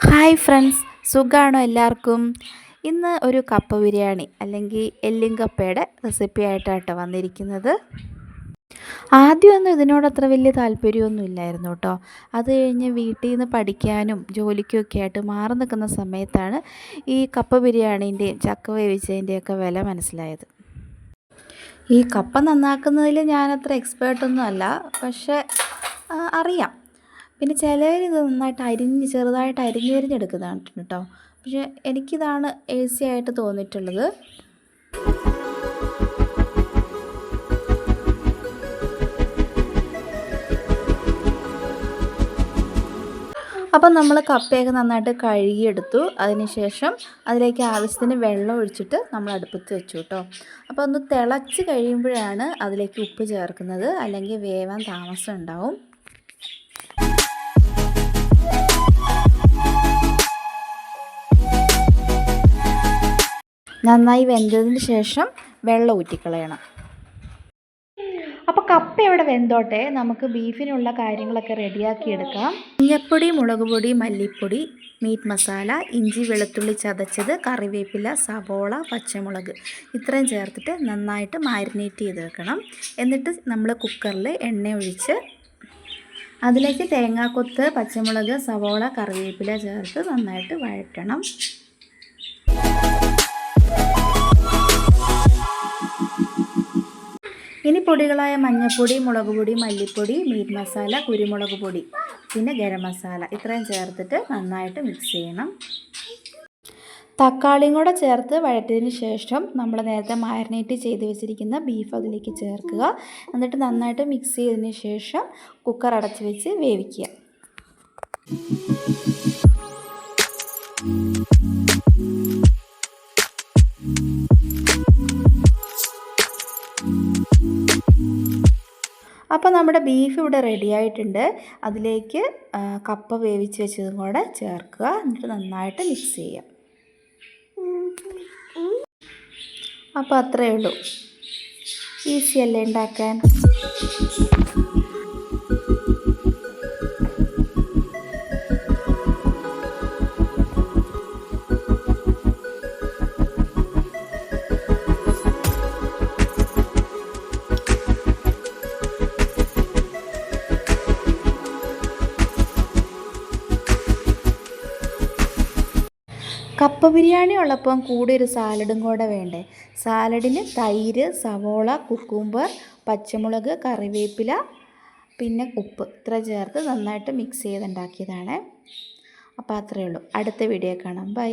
Hi friends, സുഖമാണോ എല്ലാവർക്കും? ഇന്ന് ഒരു കപ്പ ബിരിയാണി അല്ലെങ്കിൽ എല്ലും കപ്പയുടെ റെസിപ്പി ആയിട്ടാട്ടോ വന്നിരിക്കുന്നത്. ആദ്യമൊന്നും ഇതിനോട് അത്ര വലിയ താല്പര്യമൊന്നും ഇല്ലായിരുന്നു കേട്ടോ. അത് കഴിഞ്ഞ് വീട്ടിൽ നിന്ന് പഠിക്കാനും ജോലിക്കുമൊക്കെ ആയിട്ട് മാറി നിൽക്കുന്ന സമയത്താണ് ഈ കപ്പ ബിരിയാണീൻ്റെയും ചക്ക വേവിച്ചതിൻ്റെയൊക്കെ വില മനസ്സിലായത്. ഈ കപ്പ നന്നാക്കുന്നതിൽ ഞാനത്ര എക്സ്പേർട്ടൊന്നും അല്ല, പക്ഷേ അറിയാം. പിന്നെ ചിലർ ഇത് നന്നായിട്ട് ചെറുതായിട്ട് അരിഞ്ഞെടുക്കുന്നതാണ് കേട്ടോ. പക്ഷേ എനിക്കിതാണ് ഈസി ആയിട്ട് തോന്നിയിട്ടുള്ളത്. അപ്പം നമ്മൾ കപ്പയൊക്കെ നന്നായിട്ട് കഴുകിയെടുത്തു. അതിനുശേഷം അതിലേക്ക് ആവശ്യത്തിന് വെള്ളം ഒഴിച്ചിട്ട് നമ്മൾ അടുപ്പത്ത് വെച്ചു കേട്ടോ. അപ്പോൾ ഒന്ന് തിളച്ച് കഴിയുമ്പോഴാണ് അതിലേക്ക് ഉപ്പ് ചേർക്കുന്നത്, അല്ലെങ്കിൽ വേവാൻ താമസം ഉണ്ടാവും. നന്നായി വെന്തതിന് ശേഷം വെള്ളം ഊറ്റിക്കളയണം. അപ്പോൾ കപ്പ ഇവിടെ വെന്തോട്ടെ, നമുക്ക് ബീഫിനുള്ള കാര്യങ്ങളൊക്കെ റെഡിയാക്കി എടുക്കാം. മഞ്ഞൾപ്പൊടി, മുളക് പൊടി, മല്ലിപ്പൊടി, മീറ്റ് മസാല, ഇഞ്ചി വെളുത്തുള്ളി ചതച്ചത്, കറിവേപ്പില, സവോള, പച്ചമുളക് ഇത്രയും ചേർത്തിട്ട് നന്നായിട്ട് മാരിനേറ്റ് ചെയ്ത് വെക്കണം. എന്നിട്ട് നമ്മൾ കുക്കറിൽ എണ്ണ ഒഴിച്ച് അതിലേക്ക് തേങ്ങാക്കൊത്ത്, പച്ചമുളക്, സവോള, കറിവേപ്പില ചേർത്ത് നന്നായിട്ട് വഴറ്റണം. ഇനി പൊടികളായ മഞ്ഞൾപ്പൊടി, മുളക് പൊടി, മല്ലിപ്പൊടി, മീറ്റ് മസാല, കുരുമുളക് പൊടി, പിന്നെ ഗരം മസാല ഇത്രയും ചേർത്തിട്ട് നന്നായിട്ട് മിക്സ് ചെയ്യണം. തക്കാളിയും കൂടെ ചേർത്ത് വഴറ്റിയതിന് ശേഷം നമ്മൾ നേരത്തെ മാരിനേറ്റ് ചെയ്ത് വെച്ചിരിക്കുന്ന ബീഫ് അതിലേക്ക് ചേർക്കുക. എന്നിട്ട് നന്നായിട്ട് മിക്സ് ചെയ്തതിന് ശേഷം കുക്കർ അടച്ച് വെച്ച് വേവിക്കുക. അപ്പോൾ നമ്മുടെ ബീഫ് ഇവിടെ റെഡി ആയിട്ടുണ്ട്. അതിലേക്ക് കപ്പ വേവിച്ച് വെച്ചതും കൂടെ ചേർക്കുക. എന്നിട്ട് നന്നായിട്ട് മിക്സ് ചെയ്യുക. അപ്പോൾ അത്രയേ ഉള്ളൂ. ഈസി അല്ലേ ഉണ്ടാക്കാൻ? കപ്പ ബിരിയാണി ഉള്ളപ്പം കൂടെ ഒരു സാലഡും കൂടെ വേണ്ടേ. സാലഡിന് തൈര്, സവോള, കുക്കുംബർ, പച്ചമുളക്, കറിവേപ്പില, പിന്നെ ഉപ്പ് ഇത്ര ചേർത്ത് നന്നായിട്ട് മിക്സ് ചെയ്തുണ്ടാക്കിയതാണ്. അപ്പോൾ അത്രയേ ഉള്ളൂ. അടുത്ത വീഡിയോ കാണാം. ബൈ.